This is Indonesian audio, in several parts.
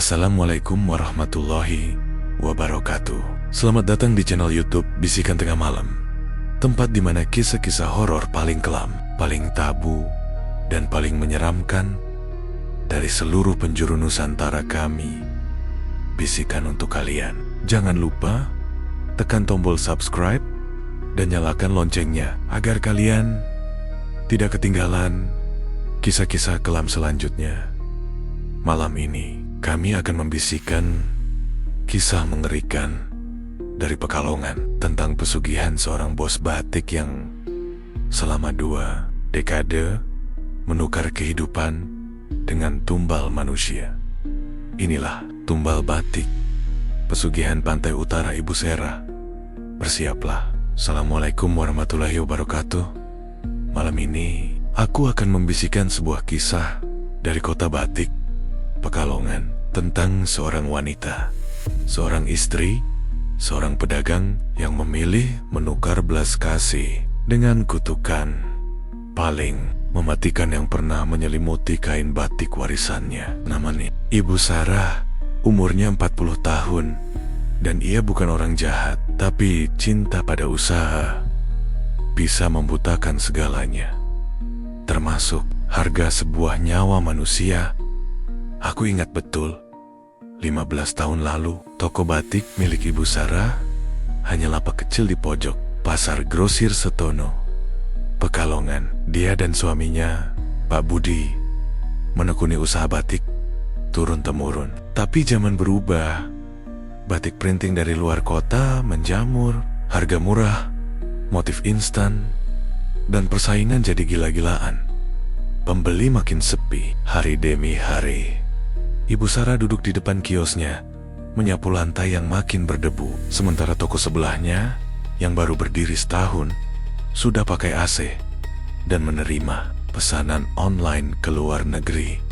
Assalamualaikum warahmatullahi wabarakatuh. Selamat datang di channel YouTube Bisikan Tengah Malam, tempat di mana kisah-kisah horor paling kelam, paling tabu, dan paling menyeramkan dari seluruh penjuru Nusantara kami bisikan untuk kalian. Jangan lupa tekan tombol subscribe dan nyalakan loncengnya agar kalian tidak ketinggalan kisah-kisah kelam selanjutnya. Malam ini kami akan membisikkan kisah mengerikan dari Pekalongan tentang pesugihan seorang bos batik yang selama 2 dekade menukar kehidupan dengan tumbal manusia. Inilah tumbal batik, pesugihan pantai utara Ibu Sera. Bersiaplah. Assalamualaikum warahmatullahi wabarakatuh. Malam ini aku akan membisikkan sebuah kisah dari kota Batik, Pekalongan, tentang seorang wanita, seorang istri, seorang pedagang yang memilih menukar belas kasih dengan kutukan paling mematikan yang pernah menyelimuti kain batik warisannya. Namanya Ibu Sarah, umurnya 40 tahun, dan ia bukan orang jahat, tapi cinta pada usaha bisa membutakan segalanya, termasuk harga sebuah nyawa manusia. Aku ingat betul, 15 tahun lalu, toko batik milik Ibu Sarah hanya lapak kecil di pojok Pasar Grosir Setono, Pekalongan. Dia dan suaminya, Pak Budi, menekuni usaha batik turun-temurun. Tapi zaman berubah, batik printing dari luar kota menjamur, harga murah, motif instan, dan persaingan jadi gila-gilaan. Pembeli makin sepi hari demi hari. Ibu Sarah duduk di depan kiosnya, menyapu lantai yang makin berdebu, sementara toko sebelahnya, yang baru berdiri setahun, sudah pakai AC dan menerima pesanan online ke luar negeri.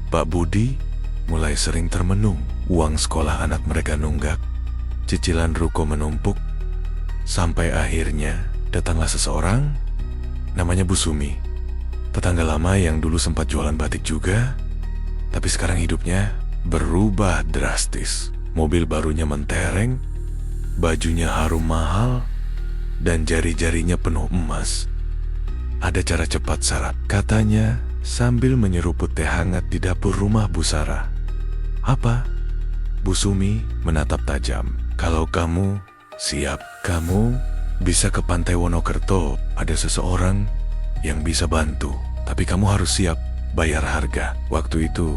Pak Budi mulai sering termenung. Uang sekolah anak mereka nunggak, cicilan ruko menumpuk, sampai akhirnya datanglah seseorang, namanya Bu Sumi, tetangga lama yang dulu sempat jualan batik juga. Tapi sekarang hidupnya berubah drastis. Mobil barunya mentereng, bajunya harum mahal, dan jari-jarinya penuh emas. Ada cara cepat syarat, katanya sambil menyeruput teh hangat di dapur rumah Bu Sarah. Apa? Bu Sumi menatap tajam. Kalau kamu siap, kamu bisa ke Pantai Wonokerto. Ada seseorang yang bisa bantu, tapi kamu harus siap bayar harga. Waktu itu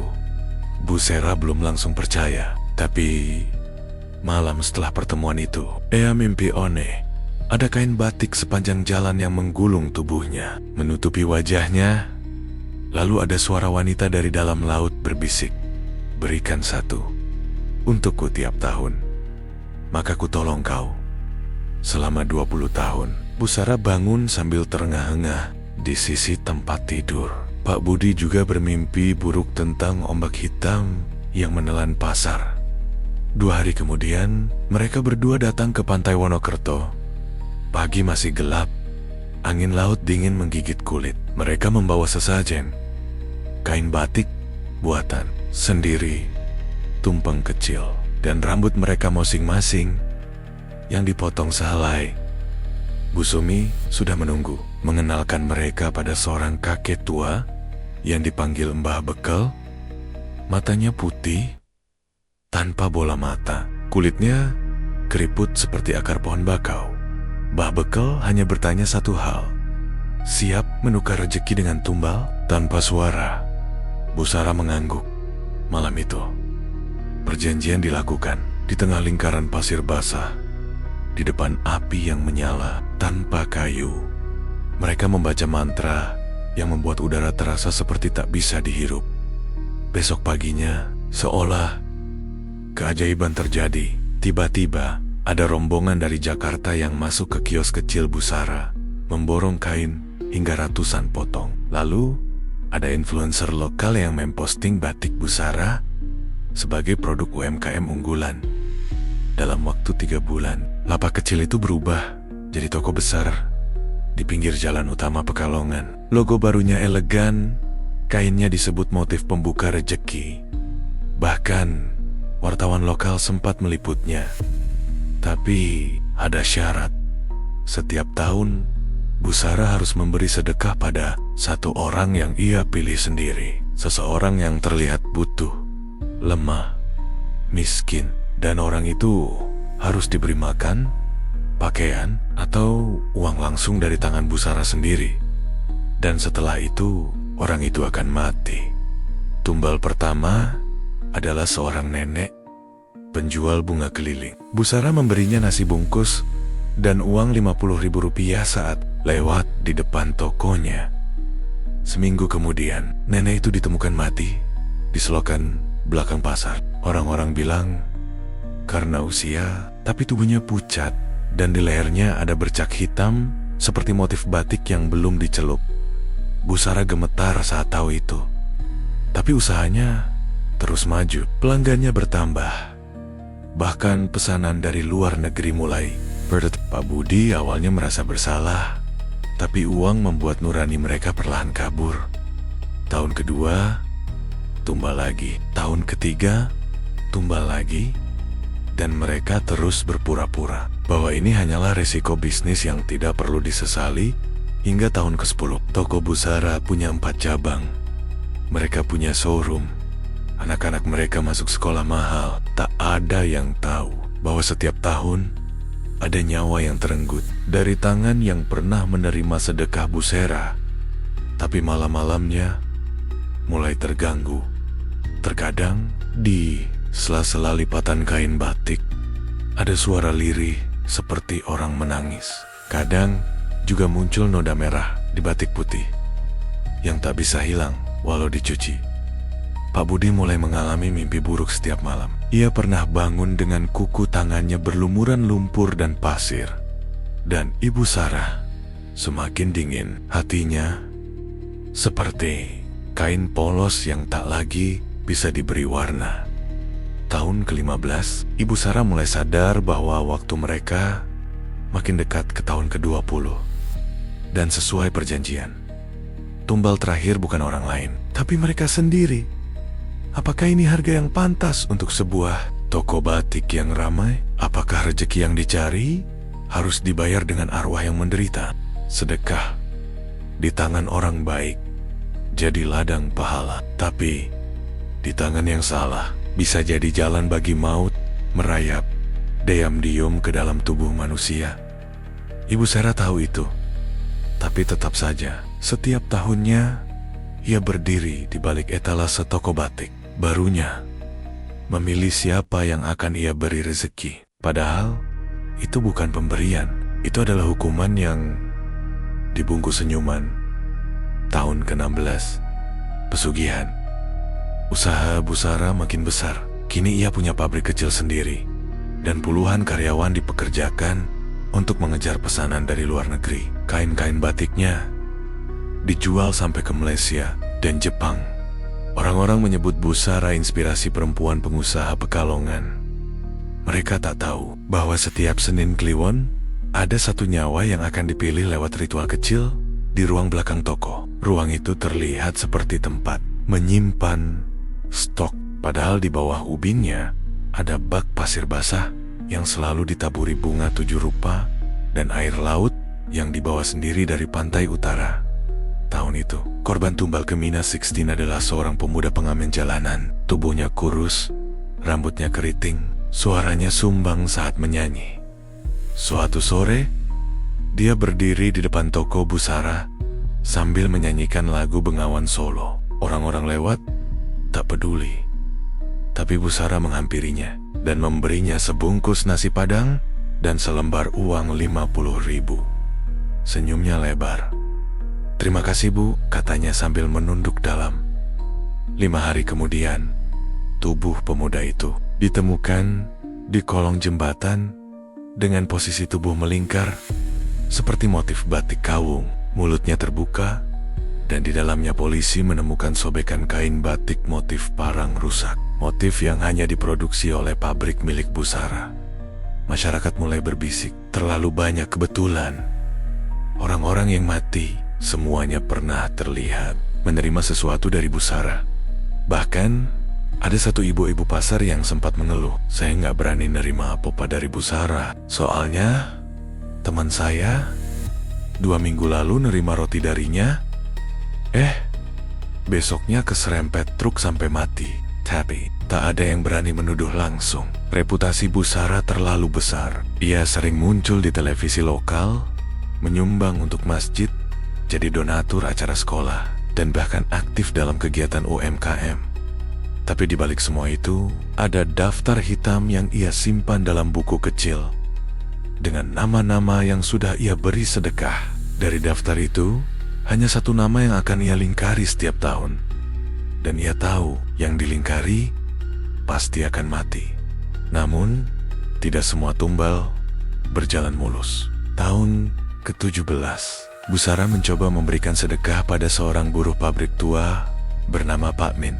Bu Sera belum langsung percaya, tapi malam setelah pertemuan itu, ia mimpi one. Ada kain batik sepanjang jalan yang menggulung tubuhnya, menutupi wajahnya. Lalu ada suara wanita dari dalam laut berbisik, "Berikan 1 untukku tiap tahun, maka ku tolong kau selama 20 tahun." Bu Sera bangun sambil terengah-engah di sisi tempat tidur. Pak Budi juga bermimpi buruk tentang ombak hitam yang menelan pasar. 2 hari kemudian, mereka berdua datang ke Pantai Wonokerto. Pagi masih gelap, angin laut dingin menggigit kulit. Mereka membawa sesajen, kain batik buatan sendiri, tumpeng kecil, dan rambut mereka masing-masing yang dipotong sehelai. Bu Sumi sudah menunggu, mengenalkan mereka pada seorang kakek tua yang dipanggil Mbah Bekel. Matanya putih, tanpa bola mata, kulitnya keriput seperti akar pohon bakau. Mbah Bekel hanya bertanya satu hal, siap menukar rezeki dengan tumbal? Tanpa suara, Bu Sarah mengangguk. Malam itu, perjanjian dilakukan di tengah lingkaran pasir basah, di depan api yang menyala tanpa kayu. Mereka membaca mantra yang membuat udara terasa seperti tak bisa dihirup. Besok paginya, seolah keajaiban terjadi. Tiba-tiba, ada rombongan dari Jakarta yang masuk ke kios kecil Bu Sarah, memborong kain hingga ratusan potong. Lalu, ada influencer lokal yang memposting batik Bu Sarah sebagai produk UMKM unggulan. Dalam waktu 3 bulan, lapak kecil itu berubah jadi toko besar di pinggir jalan utama Pekalongan. Logo barunya elegan, kainnya disebut motif pembuka rejeki. Bahkan, wartawan lokal sempat meliputnya. Tapi, ada syarat. Setiap tahun, Bu Sarah harus memberi sedekah pada satu orang yang ia pilih sendiri. Seseorang yang terlihat butuh, lemah, miskin, dan orang itu harus diberi makan, pakaian, atau uang langsung dari tangan Bu Sarah sendiri. Dan setelah itu, orang itu akan mati. Tumbal pertama adalah seorang nenek, penjual bunga keliling. Bu Sarah memberinya nasi bungkus dan uang Rp50.000 saat lewat di depan tokonya. Seminggu kemudian, nenek itu ditemukan mati di selokan belakang pasar. Orang-orang bilang karena usia, tapi tubuhnya pucat dan di lehernya ada bercak hitam seperti motif batik yang belum dicelup. Bu Sarah gemetar saat tahu itu. Tapi usahanya terus maju, pelanggannya bertambah. Bahkan pesanan dari luar negeri mulai berdatang. Pak Budi awalnya merasa bersalah, tapi uang membuat nurani mereka perlahan kabur. Tahun kedua, tumbal lagi. Tahun ketiga, tumbal lagi. Dan mereka terus berpura-pura bahwa ini hanyalah resiko bisnis yang tidak perlu disesali. Hingga tahun ke-10, toko Bu Sarah punya 4 cabang. Mereka punya showroom. Anak-anak mereka masuk sekolah mahal. Tak ada yang tahu bahwa setiap tahun ada nyawa yang terenggut dari tangan yang pernah menerima sedekah Bu Sarah. Tapi malam-malamnya mulai terganggu. Terkadang di sela-sela lipatan kain batik ada suara lirih seperti orang menangis. Kadang juga muncul noda merah di batik putih yang tak bisa hilang walau dicuci. Pak Budi mulai mengalami mimpi buruk setiap malam. Ia pernah bangun dengan kuku tangannya berlumuran lumpur dan pasir. Dan Ibu Sarah semakin dingin. Hatinya seperti kain polos yang tak lagi bisa diberi warna. Tahun ke-15, Ibu Sarah mulai sadar bahwa waktu mereka makin dekat ke tahun ke-20. Dan sesuai perjanjian, tumbal terakhir bukan orang lain, tapi mereka sendiri. Apakah ini harga yang pantas untuk sebuah toko batik yang ramai? Apakah rezeki yang dicari harus dibayar dengan arwah yang menderita? Sedekah di tangan orang baik jadi ladang pahala, tapi di tangan yang salah bisa jadi jalan bagi maut merayap diam-diam ke dalam tubuh manusia. Ibu Sarah tahu itu, tapi tetap saja setiap tahunnya ia berdiri di balik etalase toko batik barunya, memilih siapa yang akan ia beri rezeki. Padahal itu bukan pemberian, itu adalah hukuman yang dibungkus senyuman. Tahun ke-16, pesugihan. Usaha Bu Sarah makin besar. Kini ia punya pabrik kecil sendiri dan puluhan karyawan dipekerjakan untuk mengejar pesanan dari luar negeri. Kain-kain batiknya dijual sampai ke Malaysia dan Jepang. Orang-orang menyebut Bu Sarah inspirasi perempuan pengusaha Pekalongan. Mereka tak tahu bahwa setiap Senin Kliwon ada satu nyawa yang akan dipilih lewat ritual kecil di ruang belakang toko. Ruang itu terlihat seperti tempat menyimpan stok, padahal di bawah ubinnya ada bak pasir basah yang selalu ditaburi bunga 7 rupa dan air laut yang dibawa sendiri dari pantai utara. Tahun itu, korban tumbal Gemina 16 adalah seorang pemuda pengamen jalanan. Tubuhnya kurus, rambutnya keriting, suaranya sumbang saat menyanyi. Suatu sore, dia berdiri di depan toko Bu Sarah sambil menyanyikan lagu Bengawan Solo. Orang-orang lewat, tak peduli. Tapi Bu Sarah menghampirinya dan memberinya sebungkus nasi padang dan selembar uang 50.000. Senyumnya lebar. "Terima kasih Bu," katanya sambil menunduk dalam. 5 hari kemudian, tubuh pemuda itu ditemukan di kolong jembatan dengan posisi tubuh melingkar seperti motif batik kawung. Mulutnya terbuka dan di dalamnya polisi menemukan sobekan kain batik motif parang rusak. Motif yang hanya diproduksi oleh pabrik milik Bu Sarah. Masyarakat mulai berbisik, terlalu banyak kebetulan. Orang-orang yang mati semuanya pernah terlihat menerima sesuatu dari Bu Sarah. Bahkan Ada satu ibu-ibu pasar yang sempat mengeluh, "Saya nggak berani nerima apa-apa dari Bu Sarah. Soalnya teman saya 2 minggu lalu nerima roti darinya. Besoknya keserempet truk sampai mati." Tapi tak ada yang berani menuduh langsung. Reputasi Bu Sarah terlalu besar. Ia sering muncul di televisi lokal, menyumbang untuk masjid, jadi donatur acara sekolah, dan bahkan aktif dalam kegiatan UMKM. Tapi di balik semua itu, ada daftar hitam yang ia simpan dalam buku kecil dengan nama-nama yang sudah ia beri sedekah. Dari daftar itu, hanya satu nama yang akan ia lingkari setiap tahun. Dan ia tahu yang dilingkari pasti akan mati. Namun, tidak semua tumbal berjalan mulus. Tahun ke-17, Bu Sarah mencoba memberikan sedekah pada seorang buruh pabrik tua bernama Pak Min.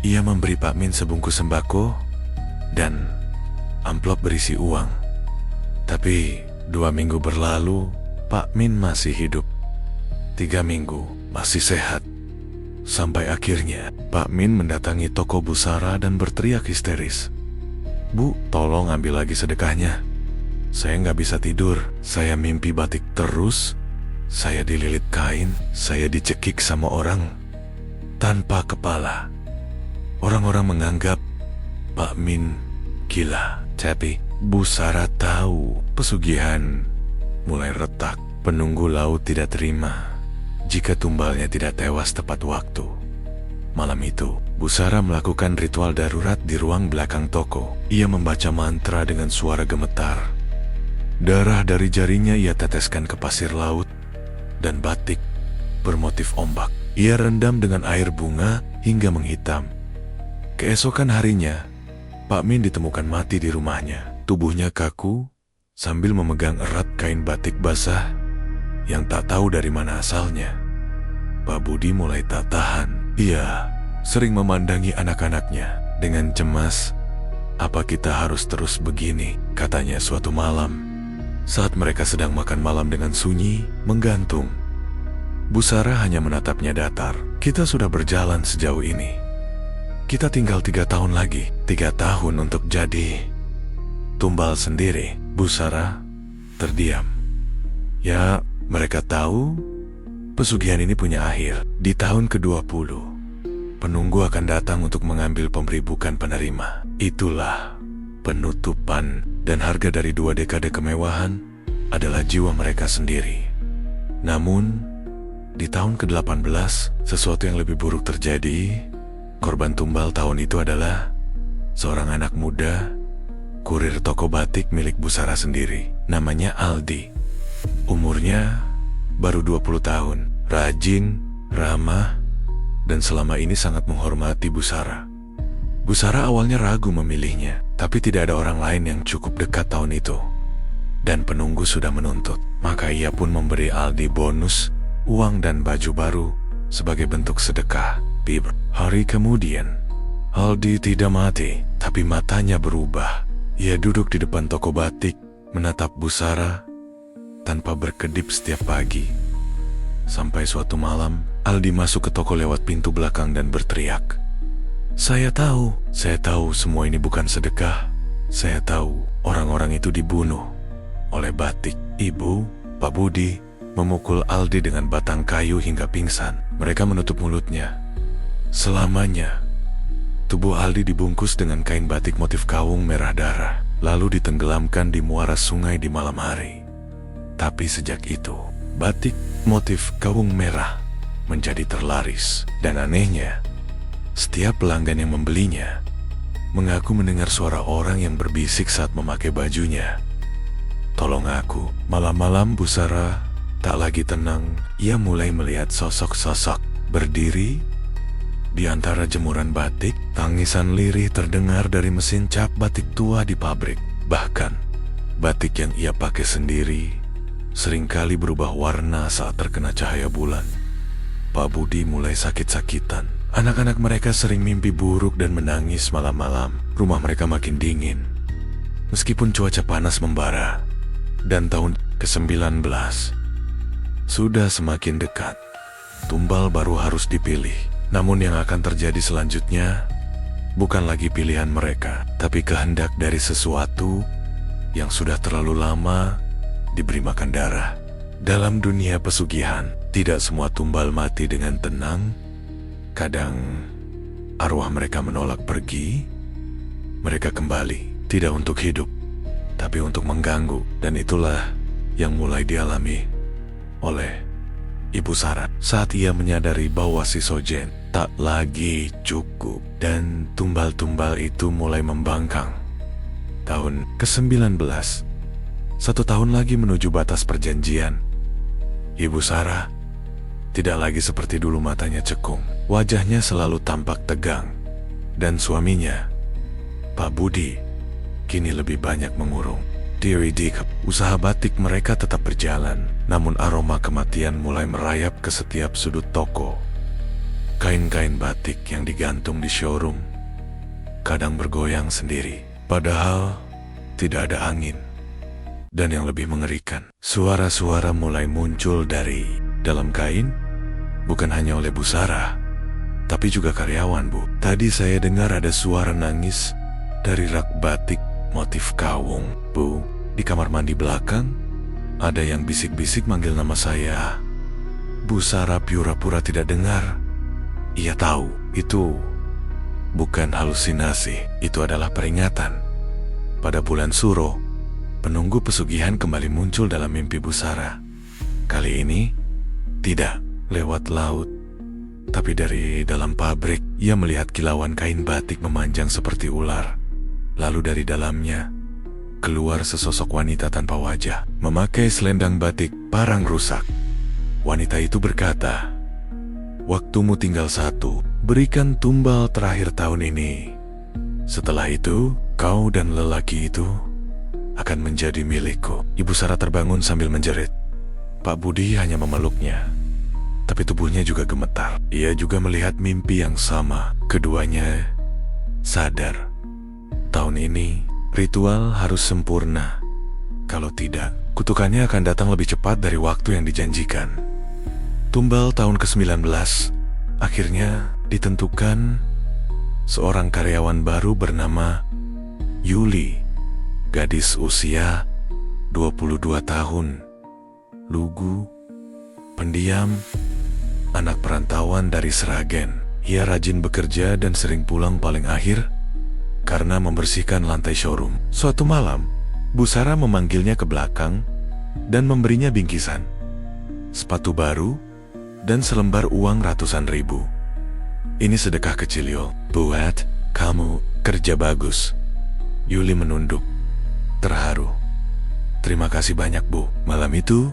Ia memberi Pak Min sebungkus sembako dan amplop berisi uang. Tapi 2 minggu berlalu, Pak Min masih hidup. 3 minggu masih sehat. Sampai akhirnya Pak Min mendatangi toko Bu Sarah dan berteriak histeris, "Bu, tolong ambil lagi sedekahnya. Saya nggak bisa tidur. Saya mimpi batik terus. Saya dililit kain. Saya dicekik sama orang tanpa kepala." Orang-orang menganggap Pak Min gila. Tapi Bu Sarah tahu pesugihan mulai retak. Penunggu laut tidak terima jika tumbalnya tidak tewas tepat waktu. Malam itu, Bu Sarah melakukan ritual darurat di ruang belakang toko. Ia membaca mantra dengan suara gemetar. Darah dari jarinya ia teteskan ke pasir laut dan batik bermotif ombak. Ia rendam dengan air bunga hingga menghitam. Keesokan harinya, Pak Min ditemukan mati di rumahnya. Tubuhnya kaku sambil memegang erat kain batik basah yang tak tahu dari mana asalnya. Pak Budi mulai tak tahan. Ia sering memandangi anak-anaknya dengan cemas. "Apa kita harus terus begini?" katanya suatu malam, saat mereka sedang makan malam dengan sunyi, menggantung. Bu Sarah hanya menatapnya datar. "Kita sudah berjalan sejauh ini. Kita tinggal 3 tahun lagi. 3 tahun untuk jadi tumbal sendiri." Bu Sarah terdiam. Ya, mereka tahu pesugihan ini punya akhir. Di tahun ke-20, penunggu akan datang untuk mengambil pemberi bukan penerima. Itulah penutupan, dan harga dari 2 dekade kemewahan adalah jiwa mereka sendiri. Namun, di tahun ke-18, sesuatu yang lebih buruk terjadi. Korban tumbal tahun itu adalah seorang anak muda, kurir toko batik milik Bu Sarah sendiri. Namanya Aldi. Umurnya baru 20 tahun, rajin, ramah, dan selama ini sangat menghormati Bu Sarah. Bu Sarah awalnya ragu memilihnya, tapi tidak ada orang lain yang cukup dekat tahun itu. Dan penunggu sudah menuntut, maka ia pun memberi Aldi bonus, uang dan baju baru sebagai bentuk sedekah. Hari kemudian, Aldi tidak mati, tapi matanya berubah. Ia duduk di depan toko batik, menatap Bu Sarah tanpa berkedip setiap pagi. Sampai suatu malam, Aldi masuk ke toko lewat pintu belakang dan berteriak, Saya tahu semua ini bukan sedekah. Saya tahu orang-orang itu dibunuh oleh batik." Ibu, Pak Budi, memukul Aldi dengan batang kayu hingga pingsan. Mereka menutup mulutnya. Selamanya, tubuh Aldi dibungkus dengan kain batik motif kawung merah darah, lalu ditenggelamkan di muara sungai di malam hari. Tapi sejak itu, batik motif kawung merah menjadi terlaris. Dan anehnya, setiap pelanggan yang membelinya mengaku mendengar suara orang yang berbisik saat memakai bajunya. "Tolong aku." Malam-malam Bu Sarah tak lagi tenang. Ia mulai melihat sosok-sosok berdiri di antara jemuran batik. Tangisan lirih terdengar dari mesin cap batik tua di pabrik. Bahkan, batik yang ia pakai sendiri seringkali berubah warna saat terkena cahaya bulan. Pak Budi mulai sakit-sakitan. Anak-anak mereka sering mimpi buruk dan menangis malam-malam. Rumah mereka makin dingin, meskipun cuaca panas membara. Dan tahun ke-19 sudah semakin dekat. Tumbal baru harus dipilih. Namun yang akan terjadi selanjutnya bukan lagi pilihan mereka, tapi kehendak dari sesuatu yang sudah terlalu lama diberi makan darah. Dalam dunia pesugihan, tidak semua tumbal mati dengan tenang. Kadang arwah mereka menolak pergi. Mereka kembali, tidak untuk hidup, tapi untuk mengganggu. Dan itulah yang mulai dialami oleh Ibu Sarah saat ia menyadari bahwa si Sojen tak lagi cukup dan tumbal-tumbal itu mulai membangkang. Tahun ke-19, 1 tahun lagi menuju batas perjanjian. Ibu Sarah tidak lagi seperti dulu, matanya cekung, wajahnya selalu tampak tegang, dan suaminya, Pak Budi, kini lebih banyak mengurung diri di usaha batik mereka tetap berjalan, namun aroma kematian mulai merayap ke setiap sudut toko. Kain-kain batik yang digantung di showroom kadang bergoyang sendiri, padahal tidak ada angin. Dan yang lebih mengerikan, suara-suara mulai muncul dari dalam kain, bukan hanya oleh Bu Sarah, tapi juga karyawan, Bu. Tadi saya dengar ada suara nangis dari rak batik motif kawung, Bu. Di kamar mandi belakang, ada yang bisik-bisik manggil nama saya. Bu Sarah pura-pura tidak dengar. Ia tahu itu bukan halusinasi, itu adalah peringatan. Pada bulan Suro, penunggu pesugihan kembali muncul dalam mimpi Bu Sarah. Kali ini, tidak lewat laut, tapi dari dalam pabrik. Ia melihat kilauan kain batik memanjang seperti ular. Lalu dari dalamnya, keluar sesosok wanita tanpa wajah, memakai selendang batik parang rusak. Wanita itu berkata, "Waktumu tinggal 1, berikan tumbal terakhir tahun ini. Setelah itu, kau dan lelaki itu akan menjadi milikku." Ibu Sarah terbangun sambil menjerit. Pak Budi hanya memeluknya, tapi tubuhnya juga gemetar. Ia juga melihat mimpi yang sama. Keduanya sadar, tahun ini ritual harus sempurna. Kalau tidak, kutukannya akan datang lebih cepat dari waktu yang dijanjikan. Tumbal tahun ke-19 akhirnya ditentukan. Seorang karyawan baru bernama Yuli, gadis usia 22 tahun, lugu, pendiam, anak perantauan dari Sragen. Ia rajin bekerja dan sering pulang paling akhir karena membersihkan lantai showroom. Suatu malam, Bu Sarah memanggilnya ke belakang dan memberinya bingkisan, sepatu baru, dan selembar uang ratusan ribu. "Ini sedekah kecil, Yul, buat kamu, kerja bagus." Yuli menunduk, terharu. "Terima kasih banyak, Bu." Malam itu,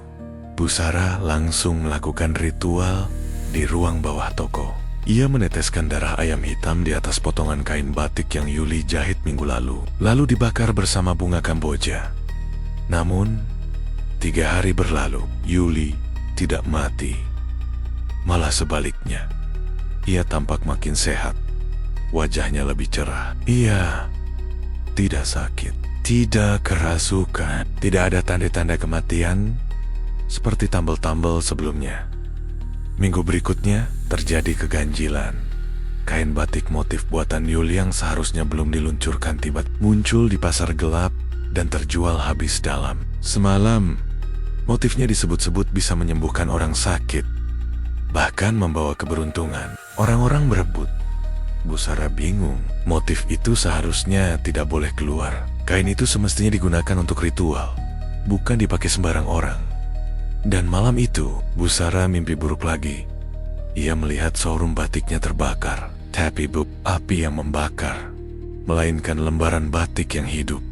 Bu Sarah langsung melakukan ritual di ruang bawah toko. Ia meneteskan darah ayam hitam di atas potongan kain batik yang Yuli jahit minggu lalu dibakar bersama bunga kamboja. Namun, 3 hari berlalu, Yuli tidak mati. Malah sebaliknya, ia tampak makin sehat. Wajahnya lebih cerah. Ia tidak sakit, tidak kerasukan, tidak ada tanda-tanda kematian seperti tambal-tambal sebelumnya. Minggu berikutnya terjadi keganjilan. Kain batik motif buatan Yuli yang seharusnya belum diluncurkan tiba-tiba muncul di pasar gelap dan terjual habis dalam semalam. Motifnya disebut-sebut bisa menyembuhkan orang sakit, bahkan membawa keberuntungan. Orang-orang berebut. Bu Sarah bingung. Motif itu seharusnya tidak boleh keluar. Kain itu semestinya digunakan untuk ritual, bukan dipakai sembarang orang. Dan malam itu, Bu Sarah mimpi buruk lagi. Ia melihat showroom batiknya terbakar. Tapi bukan api yang membakar, melainkan lembaran batik yang hidup,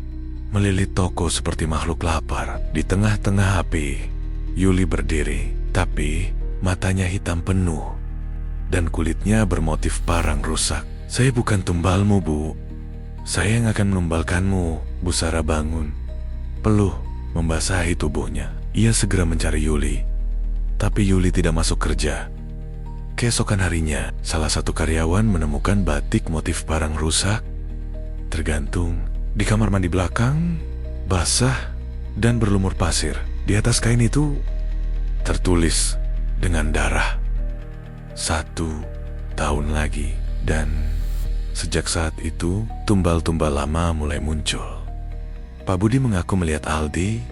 melilit toko seperti makhluk lapar. Di tengah-tengah api, Yuli berdiri, tapi matanya hitam penuh dan kulitnya bermotif parang rusak. "Saya bukan tumbalmu, Bu. Saya yang akan menumbalkanmu." Bu Sarah bangun, peluh membasahi tubuhnya. Ia segera mencari Yuli, tapi Yuli tidak masuk kerja. Keesokan harinya, salah satu karyawan menemukan batik motif parang rusak tergantung di kamar mandi belakang, basah dan berlumur pasir. Di atas kain itu tertulis dengan darah, 1 tahun lagi. Dan Sejak saat itu, tumbal-tumbal lama mulai muncul. Pak Budi mengaku melihat Aldi,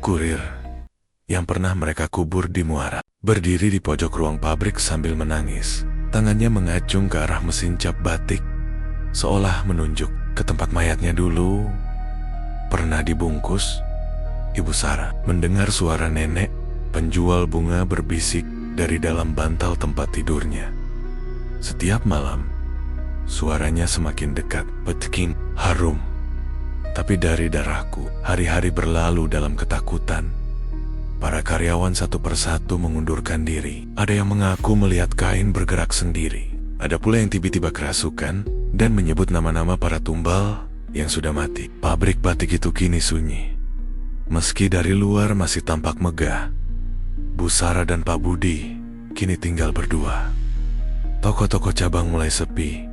kurir, yang pernah mereka kubur di muara, berdiri di pojok ruang pabrik sambil menangis. Tangannya mengacung ke arah mesin cap batik, seolah menunjuk ke tempat mayatnya dulu pernah dibungkus. Ibu Sarah mendengar suara nenek penjual bunga berbisik dari dalam bantal tempat tidurnya. Setiap malam, suaranya semakin dekat, petikin, harum. Tapi dari darahku, hari-hari berlalu dalam ketakutan. Para karyawan satu persatu mengundurkan diri. Ada yang mengaku melihat kain bergerak sendiri. Ada pula yang tiba-tiba kerasukan dan menyebut nama-nama para tumbal yang sudah mati. Pabrik batik itu kini sunyi. Meski dari luar masih tampak megah, Bu Sarah dan Pak Budi kini tinggal berdua. Toko-toko cabang mulai sepi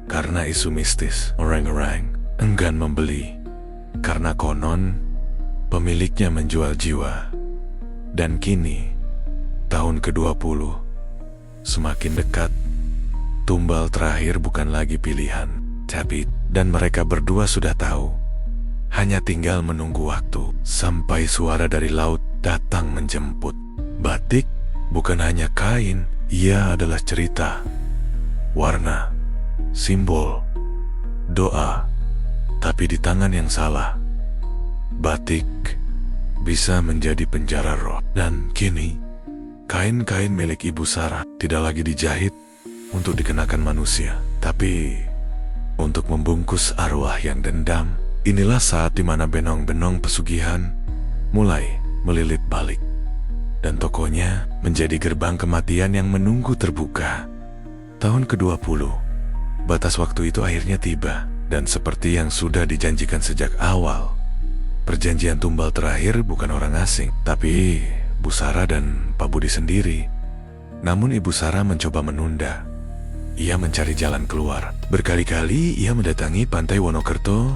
karena isu mistis. Orang-orang enggan membeli karena konon pemiliknya menjual jiwa. Dan kini, tahun ke-20 semakin dekat. Tumbal terakhir bukan lagi pilihan, tapi dan mereka berdua sudah tahu. Hanya tinggal menunggu waktu sampai suara dari laut datang menjemput. Batik bukan hanya kain, ia adalah cerita, warna, simbol, doa. Tapi di tangan yang salah, batik bisa menjadi penjara roh. Dan kini, kain-kain milik Ibu Sarah tidak lagi dijahit untuk dikenakan manusia, tapi untuk membungkus arwah yang dendam. Inilah saat di mana benong-benong pesugihan mulai melilit balik, dan tokonya menjadi gerbang kematian yang menunggu terbuka. Tahun ke-20, batas waktu itu akhirnya tiba, dan seperti yang sudah dijanjikan sejak awal, perjanjian tumbal terakhir bukan orang asing, tapi Bu Sarah dan Pak Budi sendiri. Namun Ibu Sarah mencoba menunda. Ia mencari jalan keluar. Berkali-kali ia mendatangi pantai Wonokerto,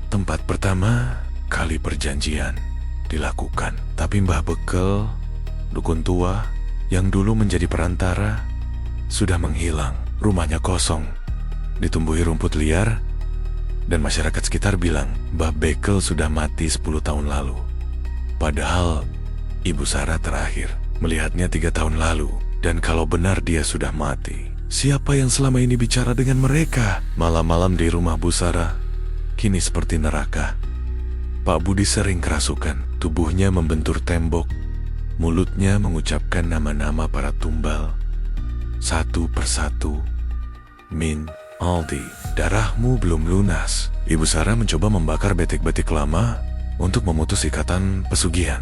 tempat pertama kali perjanjian dilakukan. Tapi Mbah Bekel, dukun tua yang dulu menjadi perantara, sudah menghilang. Rumahnya kosong, ditumbuhi rumput liar, dan masyarakat sekitar bilang Mbah Bekel sudah mati 10 tahun lalu. Padahal Ibu Sarah terakhir melihatnya 3 tahun lalu. Dan kalau benar dia sudah mati, siapa yang selama ini bicara dengan mereka? Malam-malam di rumah Bu Sarah kini seperti neraka. Pak Budi sering kerasukan. Tubuhnya membentur tembok, mulutnya mengucapkan nama-nama para tumbal satu persatu. Min, Aldi, darahmu belum lunas. Ibu Sarah mencoba membakar batik-batik lama untuk memutus ikatan pesugihan.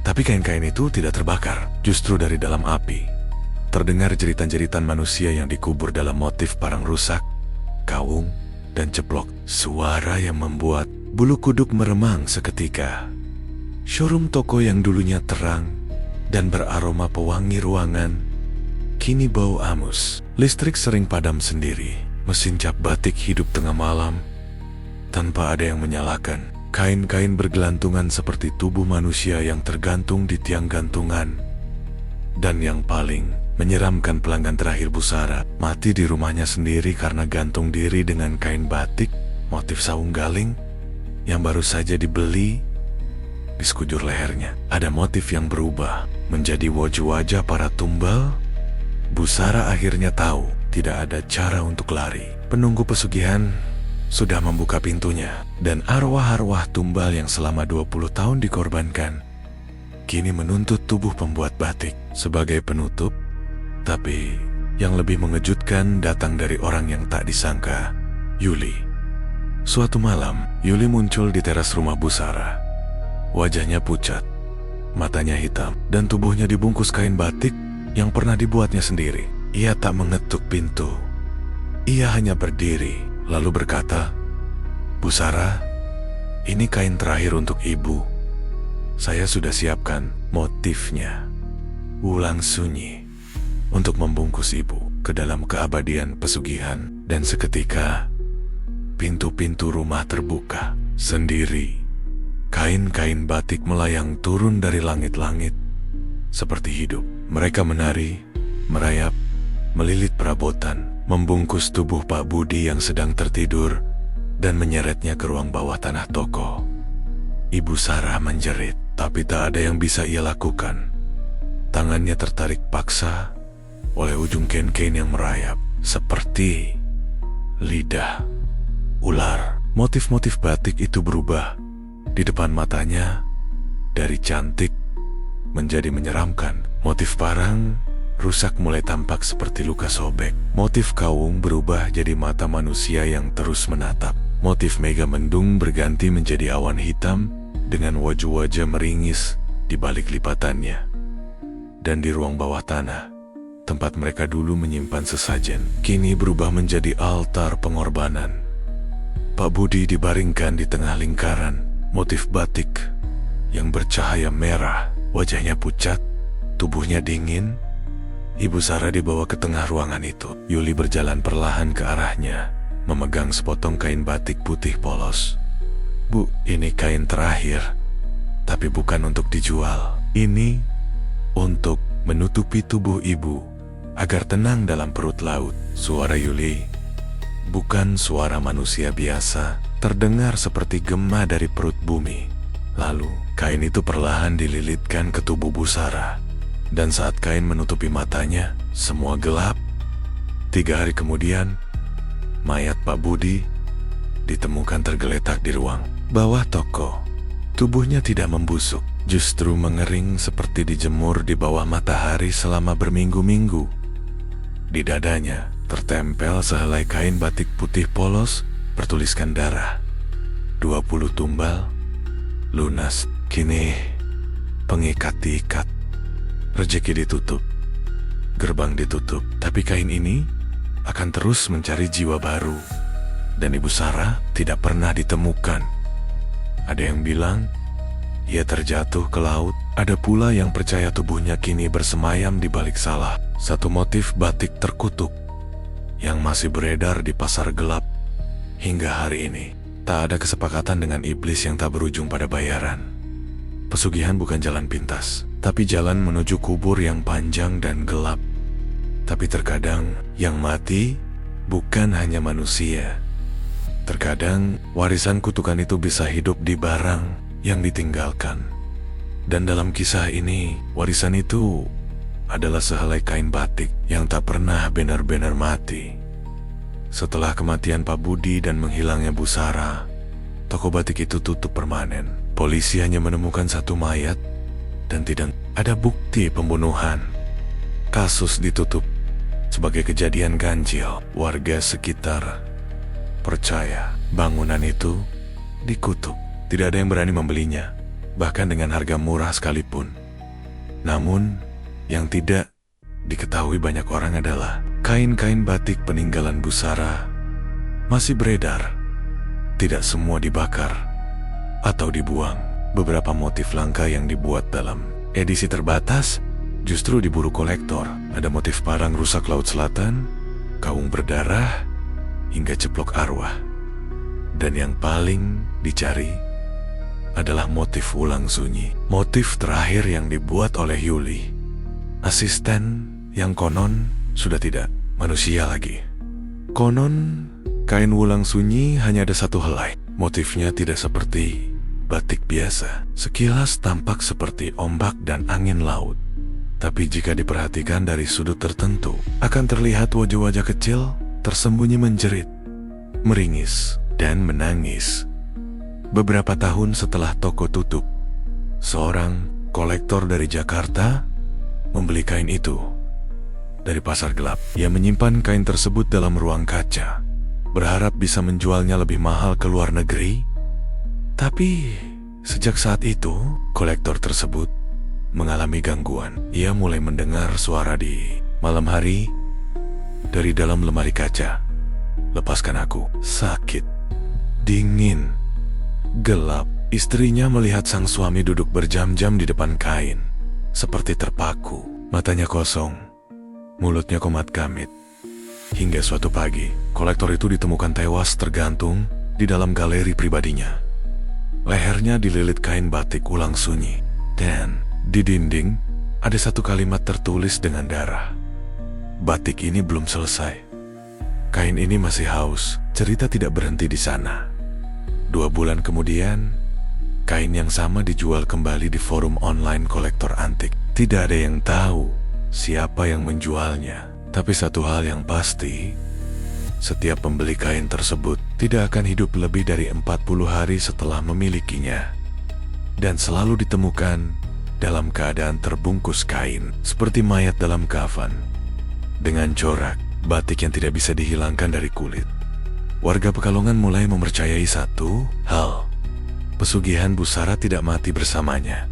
Tapi kain-kain itu tidak terbakar. Justru dari dalam api terdengar jeritan-jeritan manusia yang dikubur dalam motif parang rusak, kaung, dan ceplok. Suara yang membuat bulu kuduk meremang seketika. Showroom toko yang dulunya terang dan beraroma pewangi ruangan kini bau amus. Listrik sering padam sendiri. Mesin cap batik hidup tengah malam tanpa ada yang menyalakan. Kain-kain bergelantungan seperti tubuh manusia yang tergantung di tiang gantungan. Dan yang paling menyeramkan, pelanggan terakhir Bu Sarah mati di rumahnya sendiri karena gantung diri dengan kain batik motif saung galing yang baru saja dibeli. Di sekujur lehernya ada motif yang berubah menjadi wajah-wajah para tumbal. Bu Sarah akhirnya tahu tidak ada cara untuk lari. Penunggu pesugihan sudah membuka pintunya, dan arwah-arwah tumbal yang selama 20 tahun dikorbankan kini menuntut tubuh pembuat batik sebagai penutup. Tapi yang lebih mengejutkan datang dari orang yang tak disangka, Yuli. Suatu malam, Yuli muncul di teras rumah Bu Sarah. Wajahnya pucat, matanya hitam, dan tubuhnya dibungkus kain batik yang pernah dibuatnya sendiri. Ia tak mengetuk pintu. Ia hanya berdiri, lalu berkata, "Bu Sarah, ini kain terakhir untuk ibu. Saya sudah siapkan motifnya. Wulang sunyi untuk membungkus ibu ke dalam keabadian pesugihan." Dan seketika, pintu-pintu rumah terbuka sendiri. Kain-kain batik melayang turun dari langit-langit seperti hidup. Mereka menari, merayap, melilit perabotan, membungkus tubuh Pak Budi yang sedang tertidur dan menyeretnya ke ruang bawah tanah toko. Ibu Sarah menjerit, tapi tak ada yang bisa ia lakukan. Tangannya tertarik paksa oleh ujung kain-kain yang merayap, seperti lidah ular. Motif-motif batik itu berubah di depan matanya, dari cantik menjadi menyeramkan. Motif parang rusak mulai tampak seperti luka sobek. Motif kawung berubah jadi mata manusia yang terus menatap. Motif mega mendung berganti menjadi awan hitam dengan wajah-wajah meringis di balik lipatannya. Dan di ruang bawah tanah, tempat mereka dulu menyimpan sesajen, kini berubah menjadi altar pengorbanan. Pak Budi dibaringkan di tengah lingkaran motif batik yang bercahaya merah. Wajahnya pucat, tubuhnya dingin. Ibu Sarah dibawa ke tengah ruangan itu. Yuli berjalan perlahan ke arahnya, memegang sepotong kain batik putih polos. "Bu, ini kain terakhir, tapi bukan untuk dijual. Ini untuk menutupi tubuh ibu agar tenang dalam perut laut." Suara Yuli, bukan suara manusia biasa, terdengar seperti gema dari perut bumi. Lalu, kain itu perlahan dililitkan ke tubuh Bu Sarah. Dan saat kain menutupi matanya, semua gelap. 3 hari kemudian, mayat Pak Budi ditemukan tergeletak di ruang bawah toko. Tubuhnya tidak membusuk, justru mengering seperti dijemur di bawah matahari selama berminggu-minggu. Di dadanya tertempel sehelai kain batik putih polos bertuliskan darah. 20 tumbal, lunas. Kini pengikat diikat, rezeki ditutup, gerbang ditutup. Tapi kain ini akan terus mencari jiwa baru. Dan Ibu Sarah tidak pernah ditemukan. Ada yang bilang ia terjatuh ke laut. Ada pula yang percaya tubuhnya kini bersemayam di balik salah satu motif batik terkutuk yang masih beredar di pasar gelap hingga hari ini. Tak ada kesepakatan dengan iblis yang tak berujung pada bayaran. Pesugihan bukan jalan pintas, tapi jalan menuju kubur yang panjang dan gelap. Tapi terkadang yang mati bukan hanya manusia. Terkadang warisan kutukan itu bisa hidup di barang yang ditinggalkan. Dan dalam kisah ini, warisan itu adalah sehelai kain batik yang tak pernah benar-benar mati. Setelah kematian Pak Budi dan menghilangnya Bu Sarah, toko batik itu tutup permanen. Polisi hanya menemukan satu mayat dan tidak ada bukti pembunuhan. Kasus ditutup sebagai kejadian ganjil. Warga sekitar percaya bangunan itu dikutuk. Tidak ada yang berani membelinya, bahkan dengan harga murah sekalipun. Namun, yang tidak diketahui banyak orang adalah kain-kain batik peninggalan Bu Sarah masih beredar. Tidak semua dibakar atau dibuang. Beberapa motif langka yang dibuat dalam edisi terbatas justru diburu kolektor. Ada motif parang rusak laut selatan, kawung berdarah, hingga ceplok arwah. Dan yang paling dicari adalah motif ulang sunyi. Motif terakhir yang dibuat oleh Yuli, asisten yang konon sudah tidak manusia lagi. Konon kain wulang sunyi hanya ada satu helai. Motifnya tidak seperti batik biasa. Sekilas tampak seperti ombak dan angin laut. Tapi jika diperhatikan dari sudut tertentu, akan terlihat wajah-wajah kecil tersembunyi menjerit, meringis, dan menangis. Beberapa tahun setelah toko tutup, seorang kolektor dari Jakarta membeli kain itu dari pasar gelap. Ia menyimpan kain tersebut dalam ruang kaca, berharap bisa menjualnya lebih mahal ke luar negeri. Tapi sejak saat itu, kolektor tersebut mengalami gangguan. Ia mulai mendengar suara di malam hari dari dalam lemari kaca. "Lepaskan aku." Sakit, dingin, gelap. Istrinya melihat sang suami duduk berjam-jam di depan kain, seperti terpaku. Matanya kosong, mulutnya komat kamit. Hingga suatu pagi, kolektor itu ditemukan tewas tergantung di dalam galeri pribadinya. Lehernya dililit kain batik ulang sunyi. Dan di dinding ada satu kalimat tertulis dengan darah. Batik ini belum selesai. Kain ini masih haus. Cerita tidak berhenti di sana. 2 bulan kemudian, kain yang sama dijual kembali di forum online kolektor antik. Tidak ada yang tahu siapa yang menjualnya. Tapi satu hal yang pasti, setiap pembeli kain tersebut tidak akan hidup lebih dari 40 hari setelah memilikinya. Dan selalu ditemukan dalam keadaan terbungkus kain, seperti mayat dalam kafan, dengan corak batik yang tidak bisa dihilangkan dari kulit. Warga Pekalongan mulai mempercayai satu hal: pesugihan Busara tidak mati bersamanya.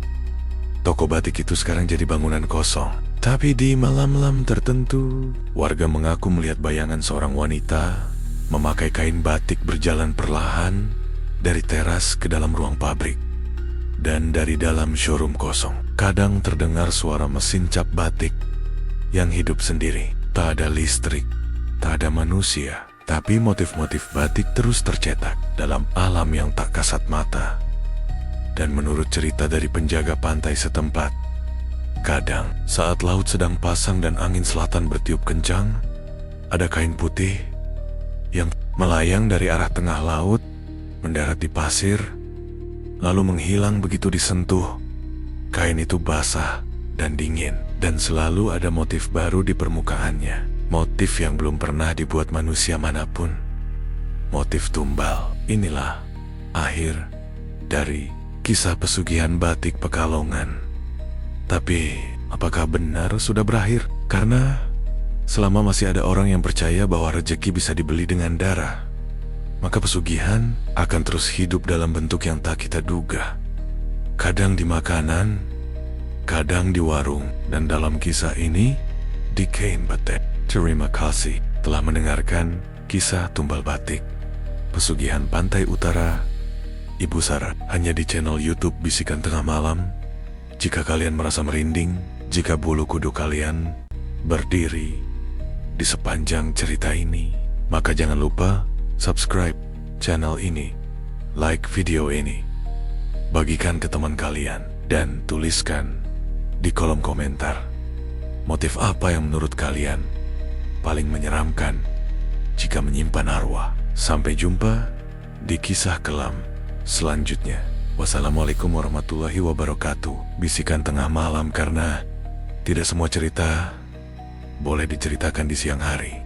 Toko batik itu sekarang jadi bangunan kosong. Tapi di malam-malam tertentu, warga mengaku melihat bayangan seorang wanita memakai kain batik berjalan perlahan dari teras ke dalam ruang pabrik. Dan dari dalam showroom kosong, kadang terdengar suara mesin cap batik yang hidup sendiri. Tak ada listrik, tak ada manusia, tapi motif-motif batik terus tercetak dalam alam yang tak kasat mata. Dan menurut cerita dari penjaga pantai setempat, kadang saat laut sedang pasang dan angin selatan bertiup kencang, ada kain putih yang melayang dari arah tengah laut, mendarat di pasir, lalu menghilang begitu disentuh. Kain itu basah dan dingin, dan selalu ada motif baru di permukaannya. Motif yang belum pernah dibuat manusia manapun. Motif tumbal. Inilah akhir dari kisah pesugihan batik Pekalongan. Tapi, apakah benar sudah berakhir? Karena selama masih ada orang yang percaya bahwa rezeki bisa dibeli dengan darah, maka pesugihan akan terus hidup dalam bentuk yang tak kita duga. Kadang di makanan, kadang di warung, dan dalam kisah ini, di kain batik. Terima kasih telah mendengarkan kisah tumbal batik pesugihan Pantai Utara Ibu Sara, hanya di channel YouTube Bisikan Tengah Malam. Jika kalian merasa merinding, jika bulu kuduk kalian berdiri di sepanjang cerita ini, maka jangan lupa subscribe channel ini, like video ini, bagikan ke teman kalian, dan tuliskan di kolom komentar motif apa yang menurut kalian paling menyeramkan jika menyimpan arwah. Sampai jumpa di kisah kelam selanjutnya. Wassalamualaikum warahmatullahi wabarakatuh. Bisikan Tengah Malam, karena tidak semua cerita boleh diceritakan di siang hari.